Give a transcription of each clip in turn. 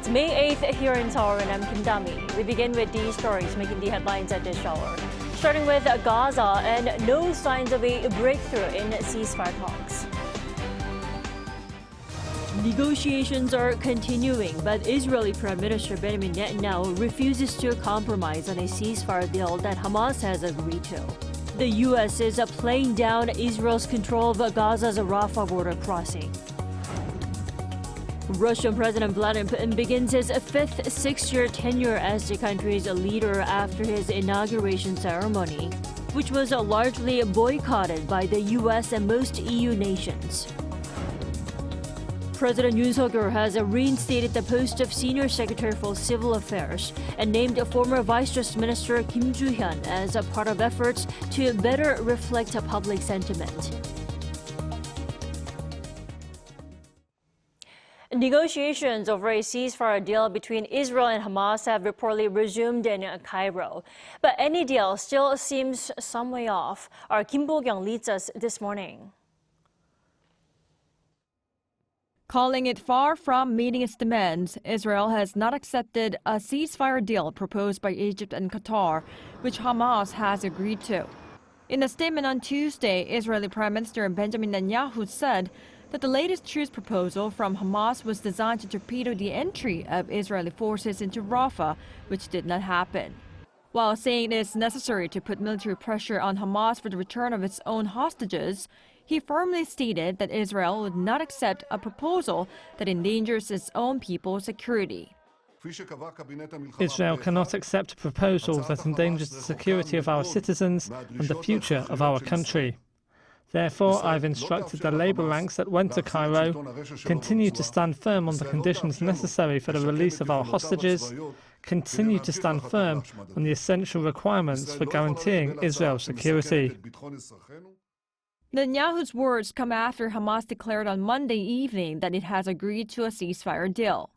It's May 8th here in Seoul, and I'm Kim Dami. We begin with these stories making the headlines at this hour. Starting with Gaza and no signs of a breakthrough in ceasefire talks. Negotiations are continuing, but Israeli Prime Minister Benjamin Netanyahu refuses to compromise on a ceasefire deal that Hamas has agreed to. The U.S. is playing down Israel's control of Gaza's Rafah border crossing. Russian President Vladimir Putin begins his fifth six-year tenure as the country's leader after his inauguration ceremony, which was largely boycotted by the U.S. and most EU nations. President Yoon has reinstated the post of Senior Secretary for Civil Affairs and named former Vice Justice Minister Kim Joo-hyun as a part of efforts to better reflect public sentiment. Negotiations over a ceasefire deal between Israel and Hamas have reportedly resumed in Cairo. But any deal still seems some way off. Our Kim Bo-kyung leads us this morning. Calling it far from meeting its demands, Israel has not accepted a ceasefire deal proposed by Egypt and Qatar, which Hamas has agreed to. In a statement on Tuesday, Israeli Prime Minister Benjamin Netanyahu said that the latest truce proposal from Hamas was designed to torpedo the entry of Israeli forces into Rafah, which did not happen. While saying it is necessary to put military pressure on Hamas for the return of its own hostages, he firmly stated that Israel would not accept a proposal that endangers its own people's security. Israel cannot accept a proposal that endangers the security of our citizens and the future of our country. Therefore, I've instructed the labor ranks that went to Cairo continue to stand firm on the conditions necessary for the release of our hostages, continue to stand firm on the essential requirements for guaranteeing Israel's security. Netanyahu's words come after Hamas declared on Monday evening that it has agreed to a ceasefire deal.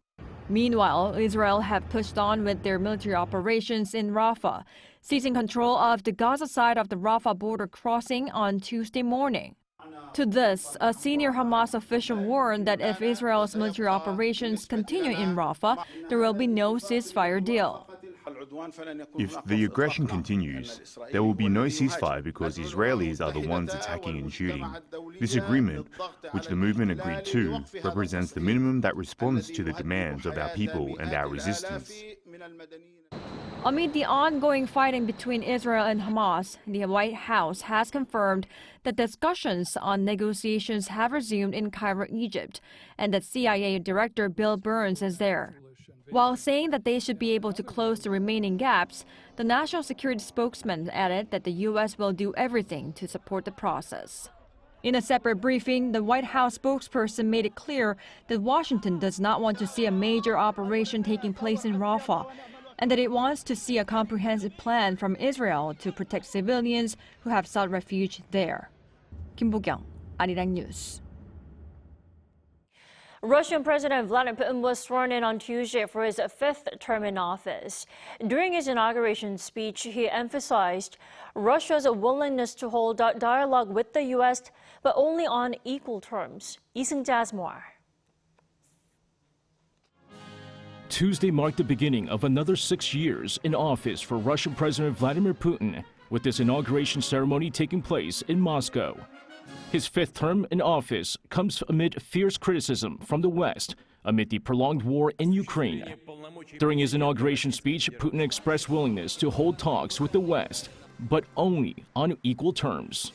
Meanwhile, Israel have pushed on with their military operations in Rafah, seizing control of the Gaza side of the Rafah border crossing on Tuesday morning. To this, a senior Hamas official warned that if Israel's military operations continue in Rafah, there will be no ceasefire deal. If the aggression continues, there will be no ceasefire because Israelis are the ones attacking and shooting. This agreement, which the movement agreed to, represents the minimum that responds to the demands of our people and our resistance. Amid the ongoing fighting between Israel and Hamas, the White House has confirmed that discussions on negotiations have resumed in Cairo, Egypt, and that CIA Director Bill Burns is there. While saying that they should be able to close the remaining gaps, the national security spokesman added that the U.S. will do everything to support the process. In a separate briefing, the White House spokesperson made it clear that Washington does not want to see a major operation taking place in Rafah, and that it wants to see a comprehensive plan from Israel to protect civilians who have sought refuge there. Kim Bo-kyung, Arirang News. Russian President Vladimir Putin was sworn in on Tuesday for his fifth term in office. During his inauguration speech, he emphasized Russia's willingness to hold dialogue with the U.S., but only on equal terms. Lee Seung-jae has more. Tuesday marked the beginning of another 6 years in office for Russian President Vladimir Putin, with this inauguration ceremony taking place in Moscow. His fifth term in office comes amid fierce criticism from the West amid the prolonged war in Ukraine. During his inauguration speech, Putin expressed willingness to hold talks with the West, but only on equal terms.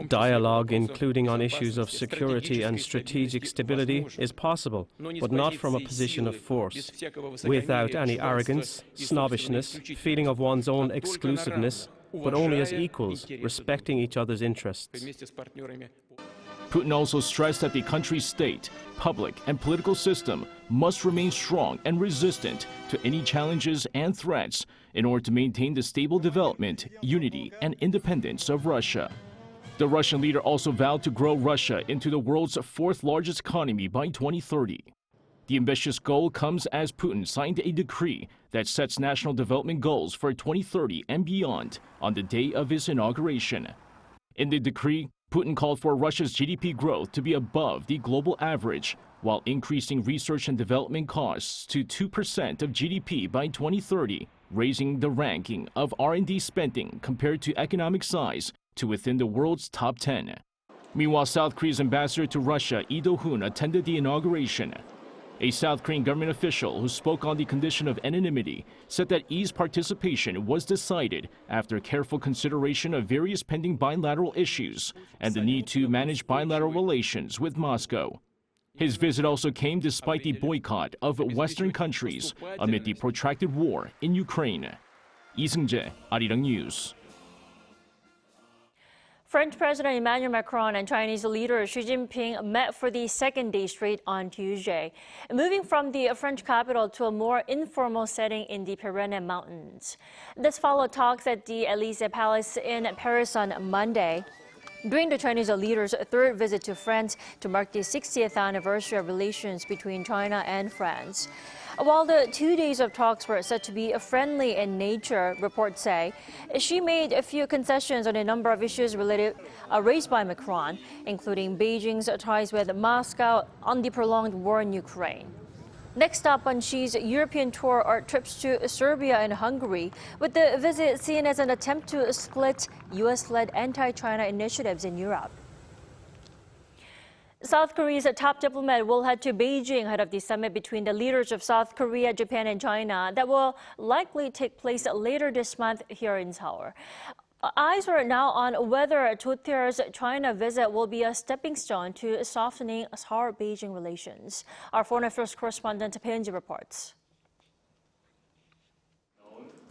Dialogue, including on issues of security and strategic stability, is possible, but not from a position of force, without any arrogance, snobbishness, feeling of one's own exclusiveness, but only as equals, respecting each other's interests. Putin also stressed that the country's state, public, and political system must remain strong and resistant to any challenges and threats in order to maintain the stable development, unity, and independence of Russia. The Russian leader also vowed to grow Russia into the world's fourth largest economy by 2030. The ambitious goal comes as Putin signed a decree that sets national development goals for 2030 and beyond on the day of his inauguration. In the decree, Putin called for Russia's GDP growth to be above the global average, while increasing research and development costs to 2% of GDP by 2030, raising the ranking of R&D spending compared to economic size to within the world's top 10. Meanwhile, South Korea's ambassador to Russia, Lee Do-hoon, attended the inauguration. A South Korean government official who spoke on the condition of anonymity said that Lee's participation was decided after careful consideration of various pending bilateral issues and the need to manage bilateral relations with Moscow. His visit also came despite the boycott of Western countries amid the protracted war in Ukraine. Lee Seung-jae, Arirang News. French President Emmanuel Macron and Chinese leader Xi Jinping met for the second day straight on Tuesday, moving from the French capital to a more informal setting in the Pyrenees Mountains. This followed talks at the Élysée Palace in Paris on Monday. During the Chinese leader's third visit to France to mark the 60th anniversary of relations between China and France. While the 2 days of talks were said to be friendly in nature, reports say, Xi made a few concessions on a number of issues raised by Macron, including Beijing's ties with Moscow on the prolonged war in Ukraine. Next up on Xi's European tour are trips to Serbia and Hungary, with the visit seen as an attempt to split U.S.-led anti-China initiatives in Europe. South Korea's top diplomat will head to Beijing ahead of the summit between the leaders of South Korea, Japan, and China that will likely take place later this month here in Seoul. Eyes are now on whether Cho Tae-yul's China visit will be a stepping stone to softening Seoul-Beijing relations. Our Foreign Affairs correspondent Breezy reports.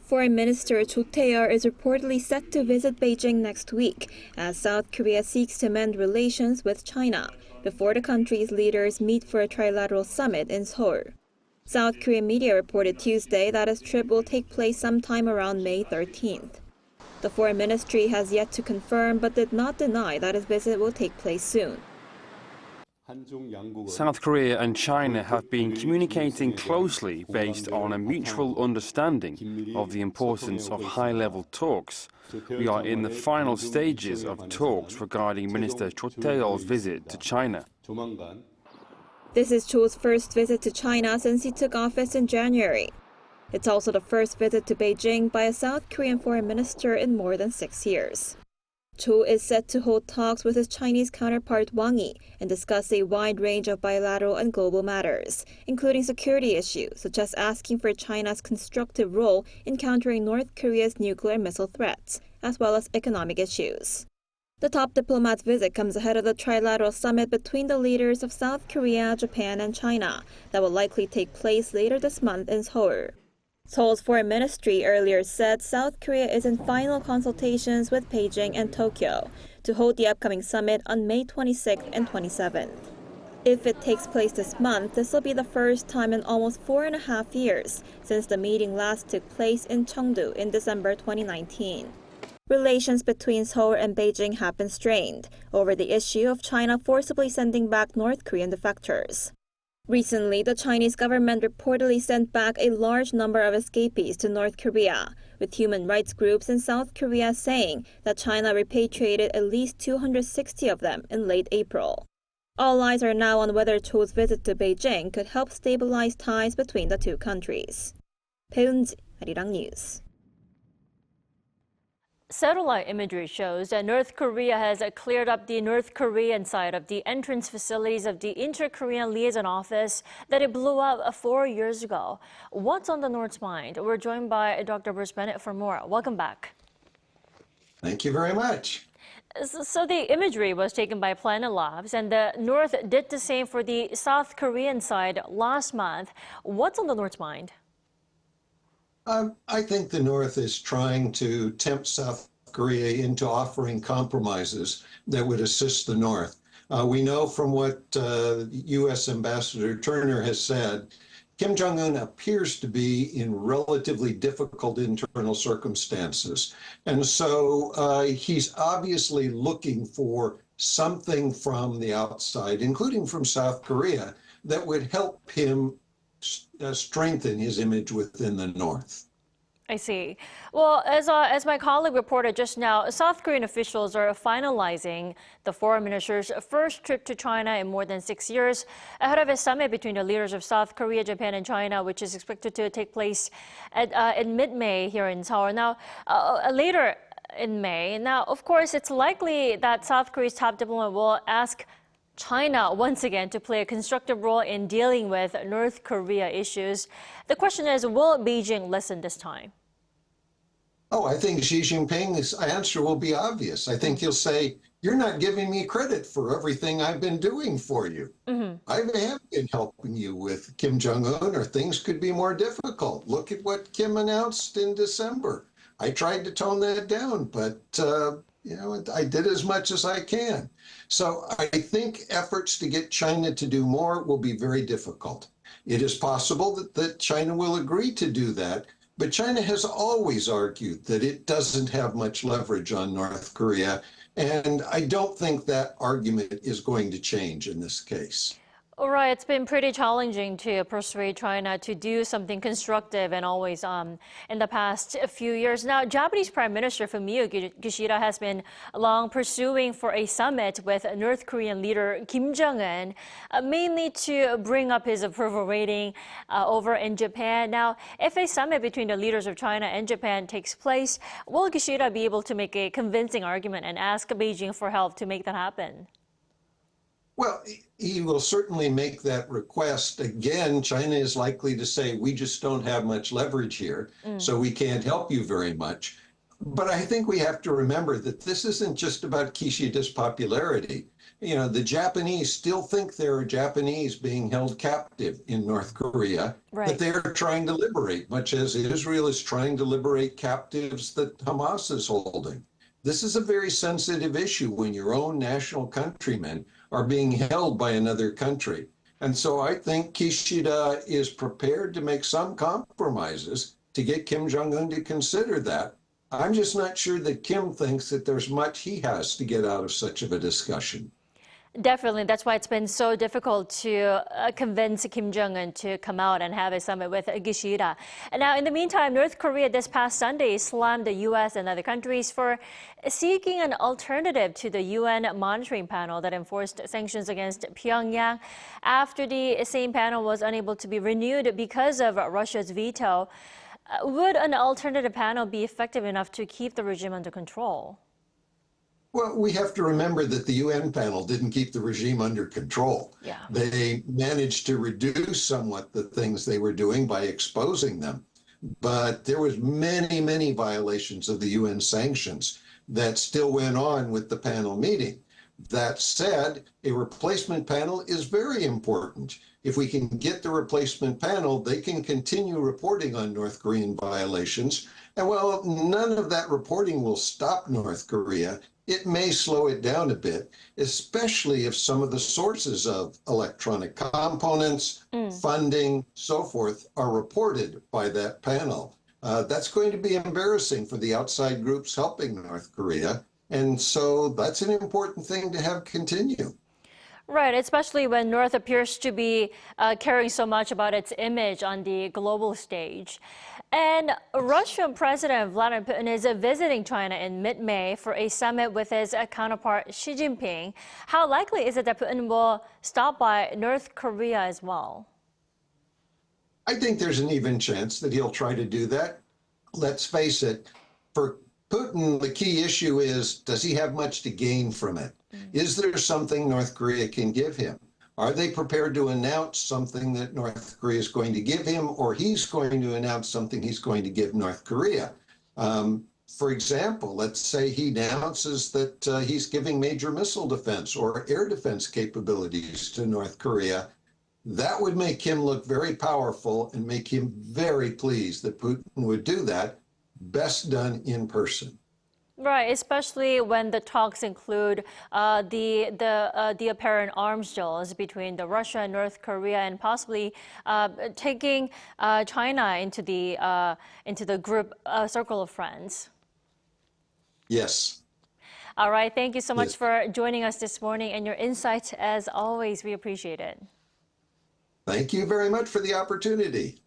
Foreign Minister Cho Tae-yul is reportedly set to visit Beijing next week as South Korea seeks to mend relations with China before the country's leaders meet for a trilateral summit in Seoul. South Korean media reported Tuesday that his trip will take place sometime around May 13th. The foreign ministry has yet to confirm but did not deny that his visit will take place soon. South Korea and China have been communicating closely based on a mutual understanding of the importance of high-level talks. We are in the final stages of talks regarding Minister Cho Tae-yul's visit to China. This is Cho's first visit to China since he took office in January. It's also the first visit to Beijing by a South Korean foreign minister in more than 6 years. Cho is set to hold talks with his Chinese counterpart Wang Yi and discuss a wide range of bilateral and global matters, including security issues such as asking for China's constructive role in countering North Korea's nuclear missile threats, as well as economic issues. The top diplomat's visit comes ahead of the trilateral summit between the leaders of South Korea, Japan, and China that will likely take place later this month in Seoul. Seoul's foreign ministry earlier said South Korea is in final consultations with Beijing and Tokyo to hold the upcoming summit on May 26th and 27th. If it takes place this month, this will be the first time in almost 4.5 years since the meeting last took place in Cheongdo in December 2019. Relations between Seoul and Beijing have been strained over the issue of China forcibly sending back North Korean defectors. Recently, the Chinese government reportedly sent back a large number of escapees to North Korea, with human rights groups in South Korea saying that China repatriated at least 260 of them in late April. All eyes are now on whether Cho's visit to Beijing could help stabilize ties between the two countries. Breezy, Arirang News. Satellite imagery shows that North Korea has cleared up the North Korean side of the entrance facilities of the Inter-Korean Liaison Office that it blew up 4 years ago. What's on the North's mind? We're joined by Dr. Bruce Bennett for more. Welcome back. Thank you very much. So the imagery was taken by Planet Labs, and the North did the same for the South Korean side last month. What's on the North's mind? I think the North is trying to tempt South Korea into offering compromises that would assist the North. We know from what U.S. Ambassador Turner has said, Kim Jong-un appears to be in relatively difficult internal circumstances. And so he's obviously looking for something from the outside, including from South Korea, that would help him strengthen his image within the North. I see. Well, as my colleague reported just now, South Korean officials are finalizing the foreign minister's first trip to China in more than 6 years, ahead of a summit between the leaders of South Korea, Japan, and China, which is expected to take place in mid-May here in Seoul. Now, later in May. Now, of course, it's likely that South Korea's top diplomat will ask China once again to play a constructive role in dealing with North Korea issues. The question is, will Beijing listen this time? Oh, I think Xi Jinping's answer will be obvious. I think he'll say, you're not giving me credit for everything I've been doing for you. I have been helping you with Kim Jong-un, or things could be more difficult. Look at what Kim announced in December. I tried to tone that down, but I did as much as I can. So I think efforts to get China to do more will be very difficult. It is possible that China will agree to do that, but China has always argued that it doesn't have much leverage on North Korea, and I don't think that argument is going to change in this case. All right, it's been pretty challenging to persuade China to do something constructive and always in the past few years. Now, Japanese Prime Minister Fumio Kishida has been long pursuing for a summit with North Korean leader Kim Jong-un, mainly to bring up his approval rating over in Japan. Now, if a summit between the leaders of China and Japan takes place, will Kishida be able to make a convincing argument and ask Beijing for help to make that happen? Well, he will certainly make that request. Again, China is likely to say, we just don't have much leverage here, so we can't help you very much. But I think we have to remember that this isn't just about Kishida's popularity. The Japanese still think there are Japanese being held captive in North Korea that they're trying to liberate, much as Israel is trying to liberate captives that Hamas is holding. This is a very sensitive issue when your own national countrymen are being held by another country. And so I think Kishida is prepared to make some compromises to get Kim Jong-un to consider that. I'm just not sure that Kim thinks that there's much he has to get out of such of a discussion. Definitely. That's why it's been so difficult to convince Kim Jong-un to come out and have a summit with Kishida. And now, in the meantime, North Korea this past Sunday slammed the U.S. and other countries for seeking an alternative to the UN monitoring panel that enforced sanctions against Pyongyang after the same panel was unable to be renewed because of Russia's veto. Would an alternative panel be effective enough to keep the regime under control? Well, we have to remember that the UN panel didn't keep the regime under control. They managed to reduce somewhat the things they were doing by exposing them. But there was many, many violations of the UN sanctions that still went on with the panel meeting. That said, a replacement panel is very important. If we can get the replacement panel, they can continue reporting on North Korean violations. And while none of that reporting will stop North Korea, it may slow it down a bit, especially if some of the sources of electronic components, funding, so forth, are reported by that panel. That's going to be embarrassing for the outside groups helping North Korea. And so that's an important thing to have continue. Right, especially when North appears to be caring so much about its image on the global stage. And Russian President Vladimir Putin is visiting China in mid-May for a summit with his counterpart Xi Jinping. How likely is it that Putin will stop by North Korea as well? I think there's an even chance that he'll try to do that. Let's face it, for Putin, the key issue is, does he have much to gain from it? Is there something North Korea can give him? Are they prepared to announce something that North Korea is going to give him, or he's going to announce something he's going to give North Korea? For example, let's say he announces that he's giving major missile defense or air defense capabilities to North Korea. That would make him look very powerful and make him very pleased that Putin would do that. Best done in person. Right, especially when the talks include the apparent arms deals between Russia and North Korea, and possibly taking China into the group circle of friends. Yes. All right. Thank you so much for joining us this morning, and your insights, as always, we appreciate it. Thank you very much for the opportunity.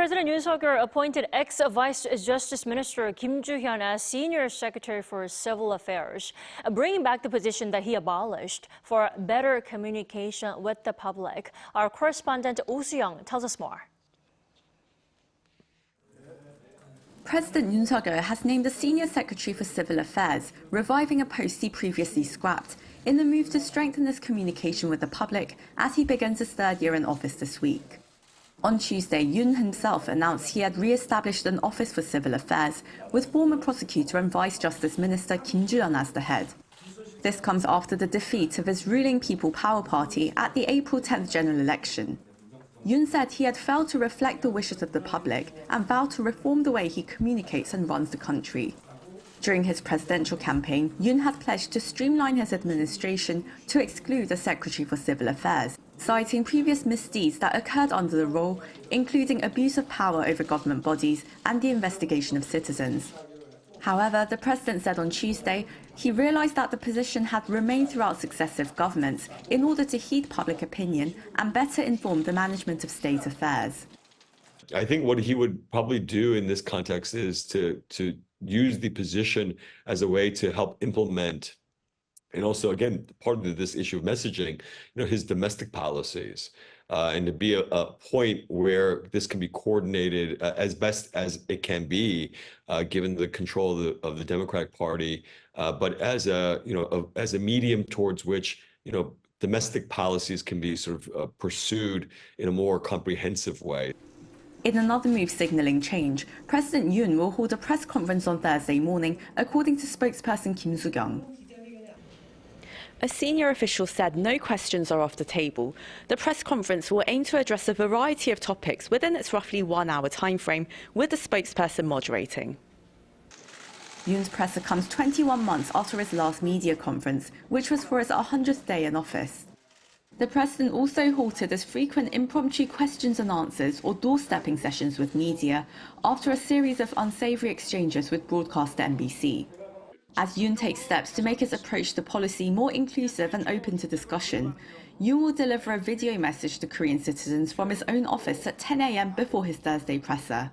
President Yoon Suk-yeol appointed ex-Vice Justice Minister Kim Joo-hyun as Senior Secretary for Civil Affairs, bringing back the position that he abolished for better communication with the public. Our correspondent Oh Soo-young tells us more. President Yoon Suk-yeol has named a Senior Secretary for Civil Affairs, reviving a post he previously scrapped, in the move to strengthen his communication with the public as he begins his third year in office this week. On Tuesday, Yoon himself announced he had re-established an Office for Civil Affairs, with former prosecutor and Vice Justice Minister Kim Joo-hyun as the head. This comes after the defeat of his ruling People Power Party at the April 10th general election. Yoon said he had failed to reflect the wishes of the public and vowed to reform the way he communicates and runs the country. During his presidential campaign, Yoon had pledged to streamline his administration to exclude a Secretary for Civil Affairs, citing previous misdeeds that occurred under the role, including abuse of power over government bodies and the investigation of citizens. However, the president said on Tuesday he realized that the position had remained throughout successive governments in order to heed public opinion and better inform the management of state affairs. I think what he would probably do in this context is to use the position as a way to help implement, and also, again, part of this issue of messaging, his domestic policies. And to be a point where this can be coordinated as best as it can be, given the control of the Democratic Party, but as a medium towards which domestic policies can be sort of pursued in a more comprehensive way. In another move signaling change, President Yoon will hold a press conference on Thursday morning, according to spokesperson Kim Soo-kyung. A senior official said no questions are off the table. The press conference will aim to address a variety of topics within its roughly 1 hour timeframe, with the spokesperson moderating. Yoon's presser comes 21 months after his last media conference, which was for his 100th day in office. The president also halted his frequent impromptu questions and answers or doorstepping sessions with media after a series of unsavory exchanges with broadcaster NBC. As Yoon takes steps to make his approach to policy more inclusive and open to discussion, Yoon will deliver a video message to Korean citizens from his own office at 10 a.m. before his Thursday presser.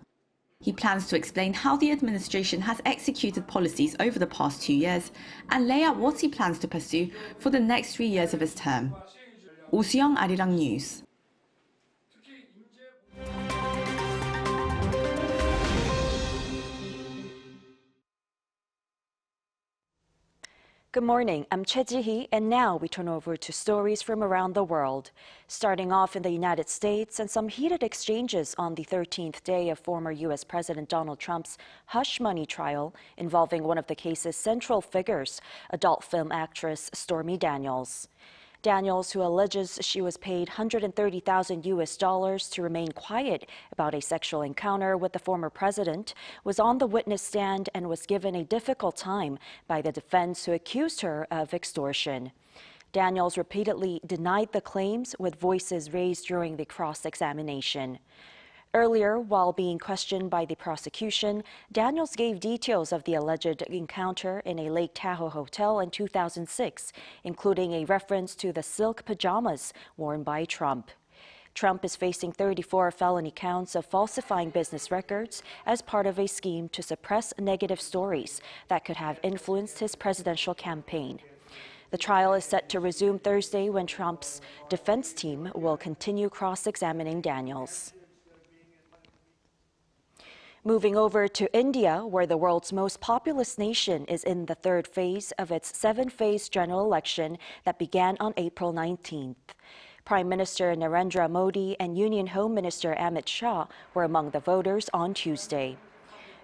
He plans to explain how the administration has executed policies over the past 2 years and lay out what he plans to pursue for the next 3 years of his term. Oh Soo-young, Arirang News. Good morning, I'm Che Ji-hee, and now we turn over to stories from around the world. Starting off in the United States, and some heated exchanges on the 13th day of former U.S. President Donald Trump's hush money trial involving one of the case's central figures, adult film actress Stormy Daniels. Daniels, who alleges she was paid $130,000 US to remain quiet about a sexual encounter with the former president, was on the witness stand and was given a difficult time by the defense, who accused her of extortion. Daniels repeatedly denied the claims, with voices raised during the cross-examination. Earlier, while being questioned by the prosecution, Daniels gave details of the alleged encounter in a Lake Tahoe hotel in 2006, including a reference to the silk pajamas worn by Trump. Trump is facing 34 felony counts of falsifying business records as part of a scheme to suppress negative stories that could have influenced his presidential campaign. The trial is set to resume Thursday, when Trump's defense team will continue cross-examining Daniels. Moving over to India, where the world's most populous nation is in the third phase of its 7-phase general election that began on April 19th. Prime Minister Narendra Modi and Union Home Minister Amit Shah were among the voters on Tuesday.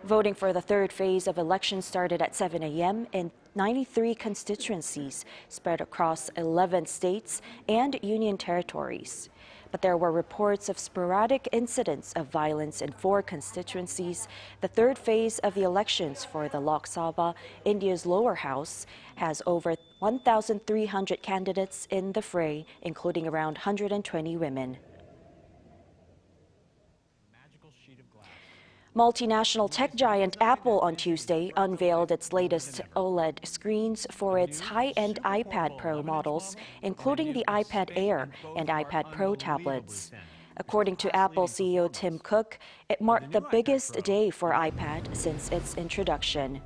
Voting for the third phase of elections started at 7 a.m. in 93 constituencies spread across 11 states and union territories. But there were reports of sporadic incidents of violence in 4 constituencies. The third phase of the elections for the Lok Sabha, India's lower house, has over 1,300 candidates in the fray, including around 120 women. Multinational tech giant Apple on Tuesday unveiled its latest OLED screens for its high-end iPad Pro models, including the iPad Air and iPad Pro tablets. According to Apple CEO Tim Cook, it marked the biggest day for iPad since its introduction.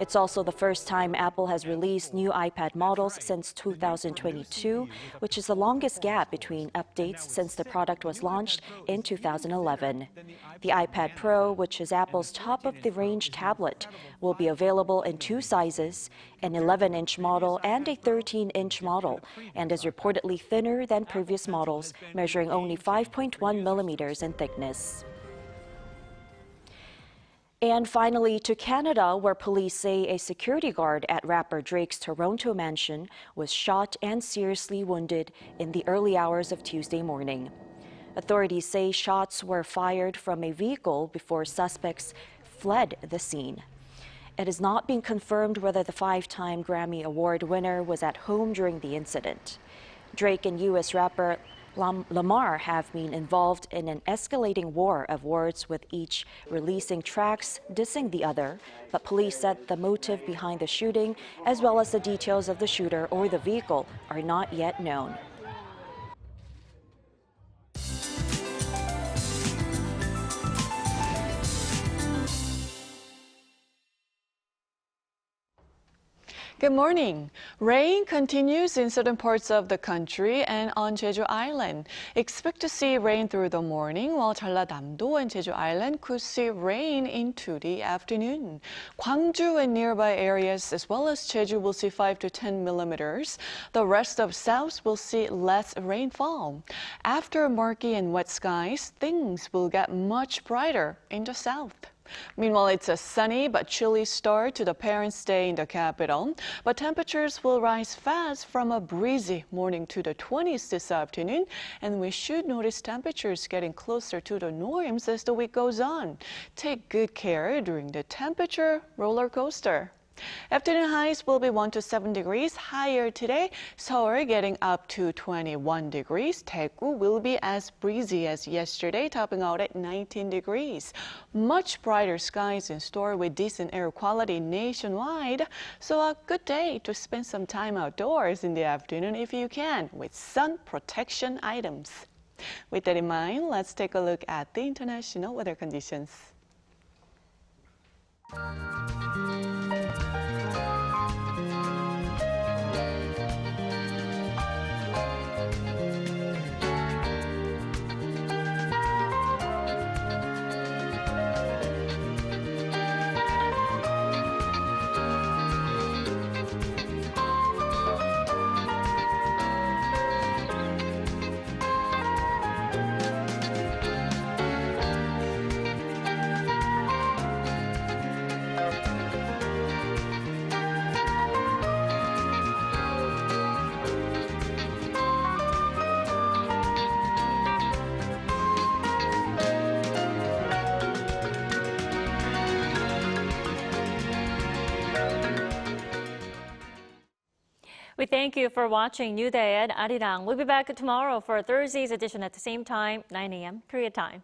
It's also the first time Apple has released new iPad models since 2022, which is the longest gap between updates since the product was launched in 2011. The iPad Pro, which is Apple's top-of-the-range tablet, will be available in two sizes, an 11-inch model and a 13-inch model, and is reportedly thinner than previous models, measuring only 5.1 millimeters in thickness. And finally, to Canada, where police say a security guard at rapper Drake's Toronto mansion was shot and seriously wounded in the early hours of Tuesday morning. Authorities say shots were fired from a vehicle before suspects fled the scene. It has not been confirmed whether the five-time Grammy Award winner was at home during the incident. Drake and U.S. rapper Lamar have been involved in an escalating war of words, with each releasing tracks dissing the other, but police said the motive behind the shooting, as well as the details of the shooter or the vehicle, are not yet known. Good morning. Rain continues in certain parts of the country and on Jeju Island. Expect to see rain through the morning, while Jeollanam-do and Jeju Island could see rain into the afternoon. Gwangju and nearby areas, as well as Jeju, will see 5 to 10 millimeters. The rest of South will see less rainfall. After murky and wet skies, things will get much brighter in the south. Meanwhile, it's a sunny but chilly start to the Parents' Day in the capital, but temperatures will rise fast from a breezy morning to the 20s this afternoon, and we should notice temperatures getting closer to the norms as the week goes on. Take good care during the temperature roller coaster. Afternoon highs will be 1 to 7 degrees higher today. Seoul getting up to 21 degrees. Daegu will be as breezy as yesterday, topping out at 19 degrees. Much brighter skies in store with decent air quality nationwide. So a good day to spend some time outdoors in the afternoon if you can, with sun protection items. With that in mind, let's take a look at the international weather conditions. We thank you for watching New Day at Arirang. We'll be back tomorrow for Thursday's edition at the same time, 9 a.m. Korea time.